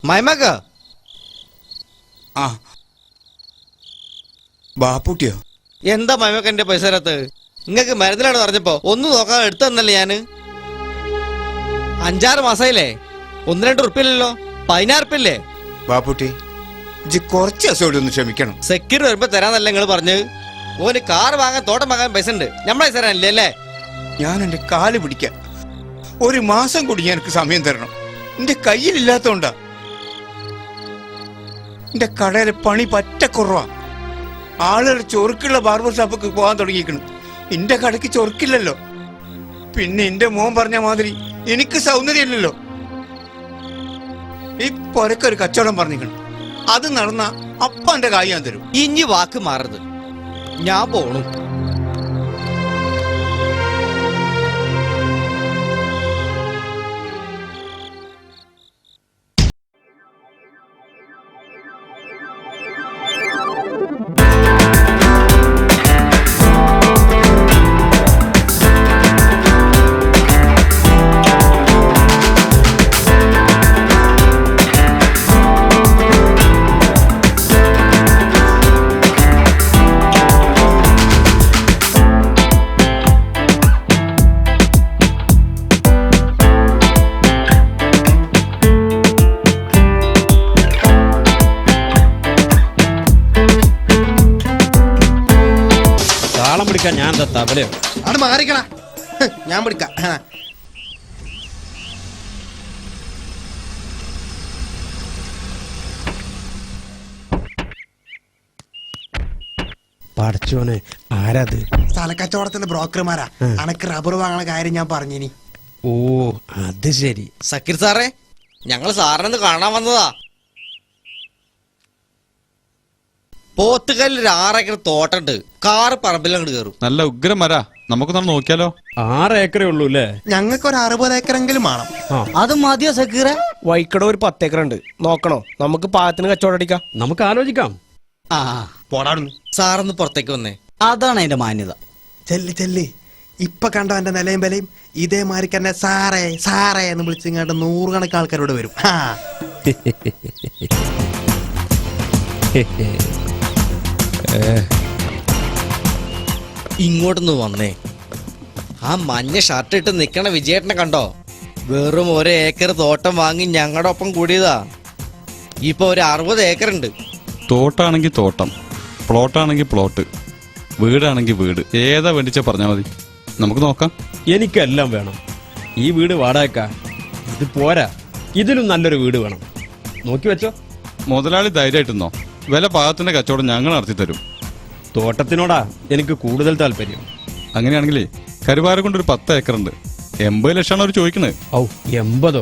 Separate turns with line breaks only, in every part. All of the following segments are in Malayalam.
മൈമക്ക
ആ ബാപ്പൂട്ടിയോ?
എന്താ മൈമക്ക എന്റെ പൈസ തരാത്ത്? നിങ്ങക്ക് മരുന്നിലാണ് പറഞ്ഞപ്പോ ഒന്നും നോക്കാതെ എടുത്തു തന്നല്ലേ ഞാന്. 5-6 മാസായില്ലേ? 1-2 ഉറുപ്പില്ലല്ലോ, 16 ഉറുപ്പില്ലേ?
ബാപ്പൂട്ടി കുറച്ച് ദിവസം ഒന്ന് ക്ഷമിക്കണം.
സെക്യൂരിറ്റി വരുമ്പോ തരാന്നല്ല നിങ്ങൾ പറഞ്ഞത്. ഓന് കാർ വാങ്ങാൻ തോട്ടം വാങ്ങാൻ പൈസ ഉണ്ട്, നമ്മളെ പൈസ തരാനില്ലേ അല്ലേ?
ഞാൻ എന്റെ കാല് പിടിക്കാം. 1 മാസം കൂടി എനിക്ക് സമയം തരണം. എന്റെ കയ്യിലില്ലാത്തോണ്ടാ. എന്റെ കടയിലെ പണി പറ്റ കുറവാ. ആളുകൾ ചൊറുക്കുള്ള ബാർബർ ഷോപ്പൊക്കെ പോകാൻ തുടങ്ങിയിരിക്കണം. എന്റെ കടയ്ക്ക് ചൊറുക്കില്ലല്ലോ. പിന്നെ എന്റെ മോൻ പറഞ്ഞ മാതിരി എനിക്ക് സൗന്ദര്യമില്ലല്ലോ. ഈ പൊരക്കൊരു കച്ചവടം പറഞ്ഞിരിക്കണം. അത് നടന്ന അപ്പ എന്റെ കായ് ഞാൻ തരും.
ഇനി വാക്ക് മാറരുത്, ഞാൻ പോണു.
ഞാൻ തബലയോ
അത് മാറിക്കണ, ഞാൻ പിടിക്കാം.
പഠിച്ചോനെ ആരാത്?
സ്ഥലക്കച്ചവടത്തിന്റെ ബ്രോക്കർമാരാ. അനക്ക് റബ്ബർ വാങ്ങണ കാര്യം ഞാൻ പറഞ്ഞിനി.
ഓ അത് ശരി.
സക്കീർ സാറേ, ഞങ്ങൾ സാറിനൊന്ന് കാണാൻ വന്നതാ. പോത്തുകല്ലിൽ 6 ഏക്കർ തോട്ടുണ്ട്. കാറ് പറമ്പിലങ്ങോട്ട് കയറും.
നല്ല ഉഗ്രമരാ, നമുക്കൊന്ന് നോക്കിയാലോ?
6 ഏക്കറേ ഉള്ളൂ അല്ലേ?
ഞങ്ങൾക്ക് ഒരു 60 ഏക്കറെങ്കിലും വേണം.
അത് മതിയോ സക്കീറെ?
വൈക്കട ഒരു 10 ഏക്കർ ഉണ്ട്, നോക്കണോ? നമുക്ക് പാകത്തിന് കച്ചവടം അടിക്കാം.
നമുക്ക് ആലോചിക്കാം.
ആ
പോടാടുന്നു.
സാറൊന്ന് പുറത്തേക്ക് വന്നേ, അതാണ് അതിന്റെ മാന്യത.
ചെല്ല് ചെല്ല്. ഇപ്പൊ കണ്ടോ എന്റെ നിലയും വിലയും? ഇതേമാതിരി തന്നെ സാറേ സാറേ എന്ന് വിളിച്ചിങ്ങാണ്ട് 100 കണക്കിന് ആൾക്കാരോട് വരും.
ഇങ്ങോട്ടൊന്ന് വന്നേ. ആ മഞ്ഞ ഷർട്ട് ഇട്ട് നിക്കണ വിജയേട്ടനെ കണ്ടോ? വെറും 1 ഏക്കർ തോട്ടം വാങ്ങി ഞങ്ങളുടെ ഒപ്പം കൂടിയതാ. ഇപ്പൊ ഒരു 60 ഏക്കർ ഉണ്ട്.
തോട്ടാണെങ്കിൽ തോട്ടം, പ്ലോട്ടാണെങ്കിൽ പ്ലോട്ട്, വീടാണെങ്കിൽ വീട്, ഏതാ വേണ്ടിച്ച പറഞ്ഞാൽ മതി, നമുക്ക് നോക്കാം.
എനിക്കെല്ലാം വേണം. ഈ വീട് വാടകയ്ക്കാ, ഇത് പോരാ, ഇതിലും നല്ലൊരു വീട് വേണം. നോക്കി വെച്ചോ.
മുതലാളി ധൈര്യമായിട്ടെന്നോ, വില പാകത്തിന്റെ കച്ചവടം ഞങ്ങൾ നടത്തി തരും.
തോട്ടത്തിനോടാ എനിക്ക് കൂടുതൽ താല്പര്യം.
അങ്ങനെയാണെങ്കിലേ കരുവാരം കൊണ്ട് ഒരു 10 ഏക്കർ ഉണ്ട്. 80 ലക്ഷമാണ് അവർ ചോദിക്കുന്നത്.
ഔ 80?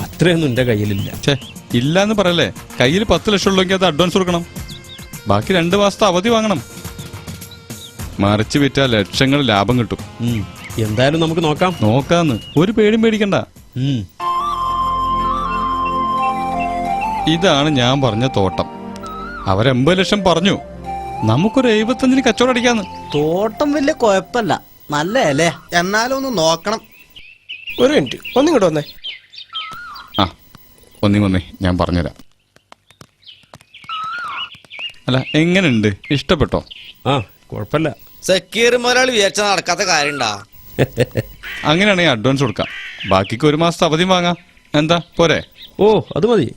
അത്രയൊന്നും എന്റെ കയ്യിലില്ല.
ഛേ, ഇല്ലാന്ന് പറയല്ലേ. കയ്യിൽ 10 ലക്ഷം ഉള്ളെങ്കിൽ അത് അഡ്വാൻസ് കൊടുക്കണം. ബാക്കി 2 മാസത്തെ അവധി വാങ്ങണം. മറിച്ച് വിറ്റാൽ ലക്ഷങ്ങൾ ലാഭം കിട്ടും.
എന്തായാലും നമുക്ക് നോക്കാം.
നോക്കാന്ന് ഒരു പേടിയും പേടിക്കണ്ട. ഇതാണ് ഞാൻ പറഞ്ഞ തോട്ടം. അവർ 80 ലക്ഷം പറഞ്ഞു. നമുക്കൊരു 75-ന് കച്ചവടം അടിക്കാന്ന്.
തോട്ടം വലിയ കുഴപ്പമില്ല, നല്ല അല്ലേ?
എന്നാലും ഒന്ന് നോക്കണം.
ഒരു മിനിറ്റ്, ഒന്നിങ്ങോട്ട് വന്നേ.
ആ ഒന്നേ ഞാൻ പറഞ്ഞുതരാം. അല്ല, എങ്ങനെയുണ്ട്? ഇഷ്ടപ്പെട്ടോ?
ആ കുഴപ്പമില്ല.
സക്കീർ മുതലാളി വിചാരിച്ച നടക്കാത്ത കാര്യണ്ടാ?
അങ്ങനെയാണെങ്കിൽ അഡ്വാൻസ് കൊടുക്കാം. ബാക്കിക്ക് 1 മാസത്തെ അവധി വാങ്ങാം. എന്താ പോരെ?
ഓ അത് മതി.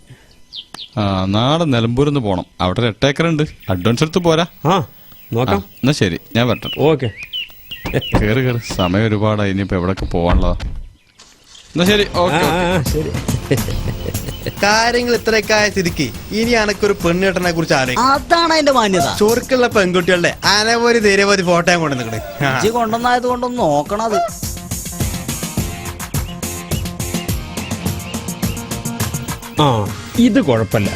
ആ നാളെ നിലമ്പൂരിന്ന് പോണം. അവിടെ 8 ഏക്കർ ഉണ്ട്. അഡ്വാൻസ് എടുത്ത് പോരാ?
ആ നോക്കാം.
എന്നാ ശരി, ഞാൻ വരട്ടെ.
ഓക്കെ.
കേറി സമയം ഒരുപാടായി. ഇനിയിപ്പോ എവിടൊക്കെ പോവാനുള്ളതാ. എന്നാ ശരി, ഓക്കെ.
ശരി.
കാര്യങ്ങൾ ഇത്രയൊക്കെ ആയ സ്ഥിതിക്ക് ഇനി അനക്കൊരു പെണ്ണുകെട്ടനെ കുറിച്ച് ആലോചിക്കും.
അതാണ് അതിന്റെ മാന്യത.
ചൊറുക്കുള്ള പെൺകുട്ടികളുടെ അനവധി നിരവധി ഫോട്ടോ കൊണ്ടുവന്നിക്കണേ.
കൊണ്ടുവന്നായത് കൊണ്ടൊന്ന് നോക്കണത്.
ആ ഇത് കുഴപ്പമില്ല.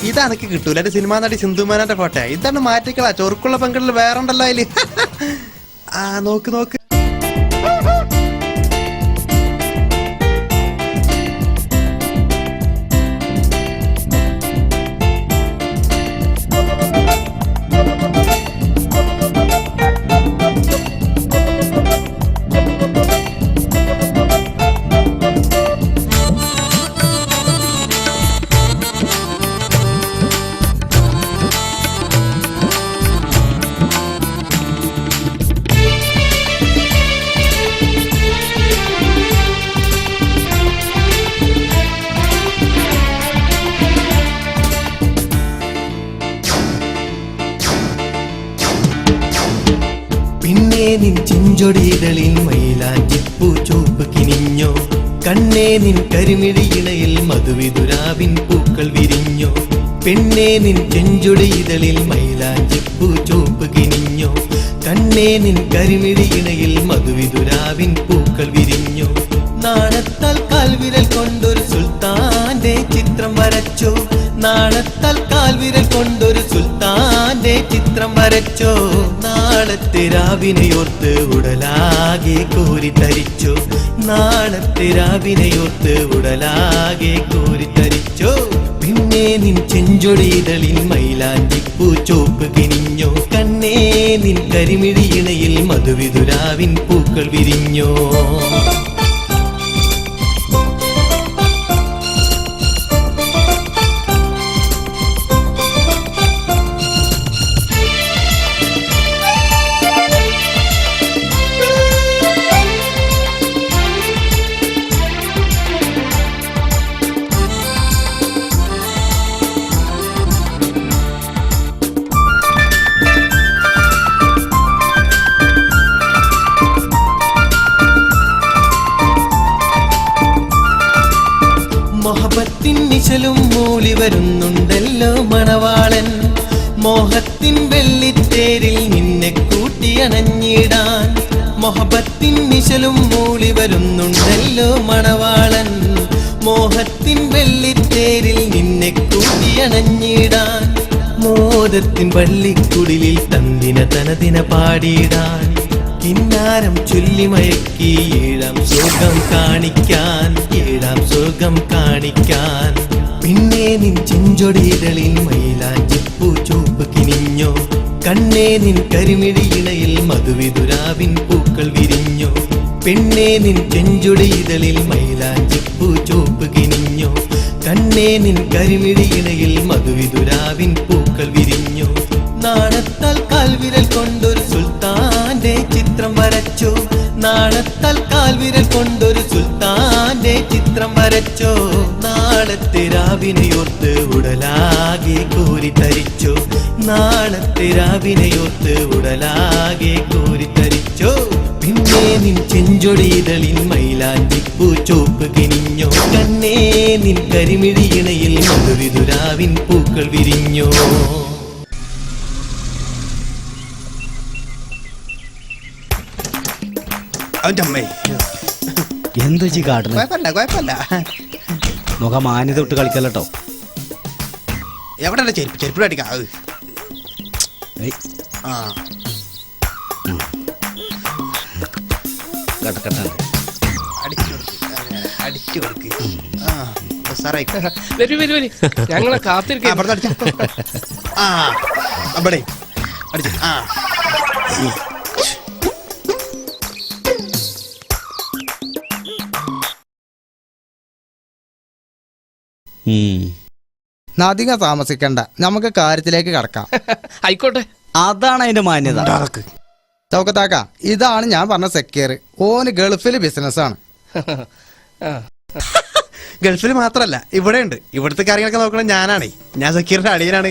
ഇത് അനക്ക് കിട്ടൂല. എന്റെ സിനിമാ നടി സിന്ധുമേനന്റെ ഫോട്ടോ. ഇതാണ് മാറ്റിക്കളാ. ചൊറുക്കുള്ള പെൺകുട്ടികൾ വേറെ ഉണ്ടല്ലോ അതില്. ആ നോക്ക് നോക്ക്.
ചെഞ്ചൊടിയിടലിൽ മൈലാഞ്ചിപ്പൂ ചുവപ്പ് കിനിഞ്ഞോ കണ്ണേ നിൻ കരിമിഴിയിണയിൽ മധുവിതുരാവിൻ പൂക്കൾ വിരിഞ്ഞോ പെണ്ണേ നിൻ ചെഞ്ചൊടിയിടലിൽ മൈലാഞ്ചിപ്പൂ ചുവപ്പ് കിനിഞ്ഞോ കണ്ണേ നിൻ കരിമിഴിയിണയിൽ മധുവിതുരാവിൻ പൂക്കൾ വിരിഞ്ഞോ നാണത്താൽ കാൽവിരൽ കൊണ്ടൊരു സുൽത്താന്റെ ചിത്രം വരച്ചോ നാണത്താൽ കാൽവിരൽ കൊണ്ടൊരു സുൽത്താന്റെ ചിത്രം വരച്ചോ നാളത്തെ രാവിനെയോർത്ത് ഉടലാകെ കോരിത്തരിച്ചോ നാളത്തെ രാവിനെയോർത്ത് ഉടലാകെ കോരിത്തരിച്ചോ പിന്നെ നിൻ ചെഞ്ചൊടിയിടലിൽ മൈലാഞ്ചിപ്പൂ ചുവപ്പ് കിനിഞ്ഞോ കണ്ണേ നിൻ കരിമിഴിയിണയിൽ മധുവിതുരാവിൻ പൂക്കൾ വിരിഞ്ഞോ മോഹത്തിൻ നിശലും മൂളി വരുന്നുണ്ടല്ലോ മണവാളൻ മോഹത്തിൻ വെള്ളിത്തേരിൽ നിന്നെ കൂട്ടിയണഞ്ഞിടാൻ മോഹത്തിൻ നിശലും മൂളി വരുന്നുണ്ടല്ലോ മണവാളൻ മോഹത്തിൻ വെള്ളിത്തേരിൽ നിന്നെ കൂട്ടിയണഞ്ഞിടാൻ മോദത്തിൻ പള്ളിക്കുടിലിൽ തന്തിന തനതിന പാടിയിടാൻ കിന്നാരം ചൊല്ലിമയക്കി ഏഴാം സ്വർഗം കാണിക്കാൻ ഏഴാം സ്വർഗം കാണിക്കാൻ പിന്നെ നിൻ ചെഞ്ചൊടിയിടലിൽ മൈലാഞ്ചിപ്പൂ ചുവപ്പ് കിനിഞ്ഞോ കണ്ണേ നിൻ കരിമിഴിയിണയിൽ മധുവിതുരാവിൻ പൂക്കൾ വിരിഞ്ഞോ പെണ്ണേ നിൻ ചെഞ്ചൊടിയിടലിൽ മൈലാഞ്ചിപ്പൂ ചുവപ്പ് കിനിഞ്ഞോ കണ്ണേ നിൻ കരിമിഴിയിണയിൽ മധുവിതുരാവിൻ പൂക്കൾ വിരിഞ്ഞോ നാണത്താൽ കാൽവിരൽ കൊണ്ടൊരു സുൽത്താന്റെ ചിത്രം വരച്ചോ നാണത്താൽ കാൽവിരൽ കൊണ്ടൊരു സുൽത്താന്റെ ചിത്രം വരച്ചോ നാളത്തെ രാവിനെയോർത്ത് ഉടലാകെ കോരിത്തരിച്ചോ നാളത്തെ രാവിനെയോർത്ത് ഉടലാകെ കോരിത്തരിച്ചോ പിന്നെ നിൻ ചെഞ്ചൊടിയിടലിൽ മൈലാഞ്ചിപ്പൂ ചുവപ്പ് കിനിഞ്ഞോ കണ്ണേ നിൻ കരിമിഴിയിണയിൽ മധുവിതുരാവിൻ പൂക്കൾ വിരിഞ്ഞോ
അവന്റെ അമ്മേ
എന്ത് വെച്ചി കാട്ടുന്നത്
കുഴപ്പമില്ല കുഴപ്പമില്ല
മുഖം മാന്യത വിട്ട് കളിക്കല്ലോ.
എവിടെ ചെരുപ്പ് ചെരുപ്പ് അടിക്കാം ആ
കട്ടക്കട്ടാണ്
അടിച്ചു കൊടുക്ക് ആ സാറേ
വരൂ വരൂ വരൂ ഞങ്ങളെ കാത്തിരിക്കാം.
ആ അവിടെ അടിച്ചു ആ
അധികം താമസിക്കണ്ട, നമുക്ക് കാര്യത്തിലേക്ക് കടക്കാം.
ആയിക്കോട്ടെ.
അതാണ് അതിന്റെ മാന്യത.
ചൗക്കത്താക്ക, ഇതാണ് ഞാൻ പറഞ്ഞ സെക്യൂർ. ഓന് ഗൾഫിൽ ബിസിനസ്സാണ്.
ഗൾഫിൽ മാത്രല്ല ഇവിടെ ഉണ്ട്. ഇവിടുത്തെ കാര്യങ്ങളൊക്കെ നോക്കണം ഞാനാണേ. ഞാൻ സെക്യൂരിറ്റി അടിയനാണ്.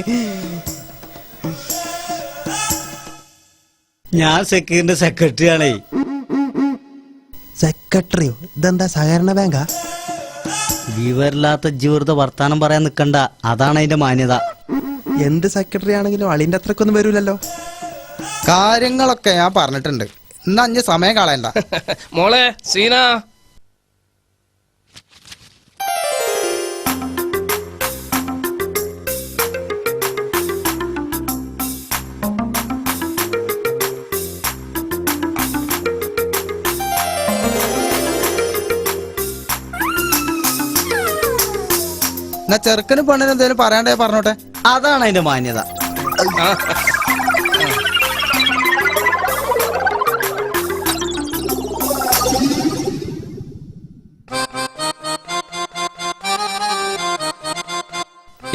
ഞാൻ സെക്യൂരിന്റെ സെക്രട്ടറി ആണേ.
സെക്രട്ടറിയോ? ഇതെന്താ സഹകരണ ബാങ്കാ?
വിവരില്ലാത്ത ജീവിത വർത്താനം പറയാൻ നിക്കണ്ട, അതാണ് അതിന്റെ മാന്യത.
എന്ത് സെക്രട്ടറി ആണെങ്കിലും അളിന്റെ അത്രക്കൊന്നും വരൂലല്ലോ.
കാര്യങ്ങളൊക്കെ ഞാൻ പറഞ്ഞിട്ടുണ്ട്. എന്നാ അഞ്ച് സമയം കളയണ്ട.
മോളെ സീന,
എന്നാ ചെറുക്കന് പെണ്ണിന് എന്തേലും പറയാണ്ടേ പറഞ്ഞോട്ടെ.
അതാണ് അതിന്റെ മാന്യത.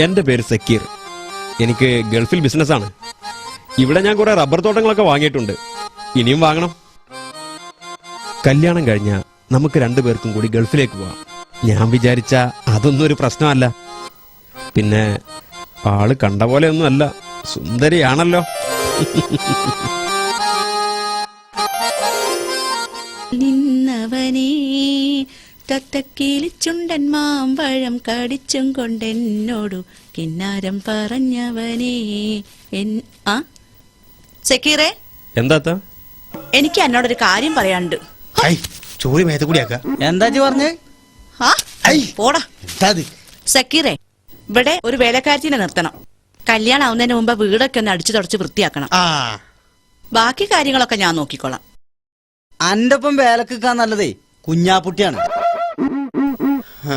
എൻ്റെ പേര് സക്കീർ. എനിക്ക് ഗൾഫിൽ ബിസിനസ്സാണ്. ഇവിടെ ഞാൻ കുറെ റബ്ബർ തോട്ടങ്ങളൊക്കെ വാങ്ങിയിട്ടുണ്ട്. ഇനിയും വാങ്ങണം. കല്യാണം കഴിഞ്ഞാൽ നമുക്ക് രണ്ടുപേർക്കും കൂടി ഗൾഫിലേക്ക് പോവാം. ഞാൻ വിചാരിച്ച അതൊന്നും ഒരു പ്രശ്നമല്ല. പിന്നെ ആള് കണ്ട പോലെ ഒന്നും അല്ല, സുന്ദരിയാണല്ലോ.
കറുത്തക്കീലിച്ചുണ്ടൻ മാമ്പഴം കടിച്ചും കൊണ്ടെന്നോടു കിന്നാരം പറഞ്ഞവനേ ആ സക്കീറേ,
എന്താ
എനിക്ക് എന്നോടൊരു കാര്യം പറയാനുണ്ട്.
ചോറി മേത്ത കൂടിയാക്ക
എന്താ പറഞ്ഞേ?
ആ പോടാ സക്കീറേ, ഇവിടെ ഒരു വേലക്കാരത്തിനെ നിർത്തണം. കല്യാണം ആവുന്നതിന് മുമ്പ് വീടൊക്കെ ഒന്ന് അടിച്ചു തുടച്ച് വൃത്തിയാക്കണം. ബാക്കി കാര്യങ്ങളൊക്കെ ഞാൻ നോക്കിക്കോളാം.
അന്റെ ഒപ്പം വേലക്കാ നല്ലതേ കുഞ്ഞാപ്പുട്ടിയാണ്.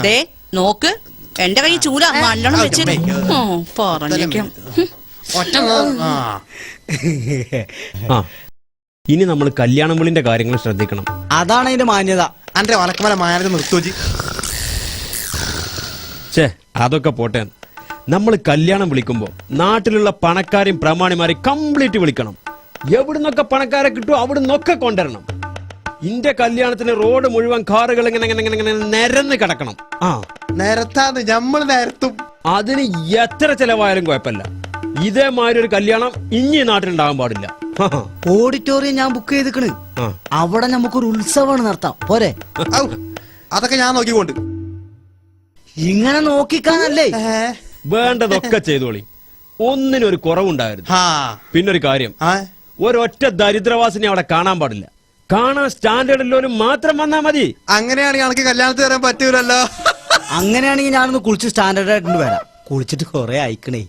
ദേ നോക്ക്, എന്റെ കൈ ചൂല നല്ലോണം വെച്ചിട്ട് പറഞ്ഞേക്കാം.
ആ ഇനി നമ്മൾ കല്യാണം വിളിന്റെ കാര്യങ്ങൾ ശ്രദ്ധിക്കണം.
അതാണ് അതിന്റെ മാന്യത.
അന്റെ വലക്കമല മാനത നിർത്തോജി.
ഛേ, അതൊക്കെ പോട്ടെ. നമ്മൾ കല്യാണം വിളിക്കുമ്പോ നാട്ടിലുള്ള പണക്കാരെയും പ്രമാണിമാരെയും കംപ്ലീറ്റ് വിളിക്കണം. എവിടുന്നൊക്കെ പണക്കാരെ കിട്ടുമോ അവിടുന്നൊക്കെ കൊണ്ടുവരണം. ഇന്റെ കല്യാണത്തിന് റോഡ് മുഴുവൻ കാറുകൾ ഇങ്ങനെ നിരന്ന് കിടക്കണം. ആ
നേരത്താന്ന് നമ്മൾ നേരത്തും.
അതിന് എത്ര ചെലവായാലും കുഴപ്പമില്ല. ഇതേമാതിരി ഒരു കല്യാണം ഇനി നാട്ടിലുണ്ടാകാൻ പാടില്ല.
ഓഡിറ്റോറിയം ഞാൻ ബുക്ക് ചെയ്തിക്കണ്. അവിടെ നമുക്കൊരു ഉത്സവമാണ് നടത്താം. പോരെ?
അതൊക്കെ ഞാൻ നോക്കിക്കൊണ്ട്.
ഇങ്ങനെ നോക്കിക്കാനല്ലേ?
വേണ്ടതൊക്കെ ചെയ്തോളി. ഒന്നിനൊരു കുറവുണ്ടായിരുന്നു. പിന്നൊരു കാര്യം, ഒരൊറ്റ ദരിദ്രവാസിനെ അവിടെ കാണാൻ പാടില്ല. കാണാൻ സ്റ്റാൻഡേർഡിലോലും മാത്രം വന്നാ മതി.
അങ്ങനെയാണെങ്കിൽ എനിക്ക് കല്യാണത്തിന് വരാൻ പറ്റൂലല്ലോ.
അങ്ങനെയാണെങ്കിൽ ഞാനൊന്ന് കുളിച്ച് സ്റ്റാൻഡേർഡ് ആയിട്ട് വരാം. കുളിച്ചിട്ട് കൊറേ അയക്കണേ.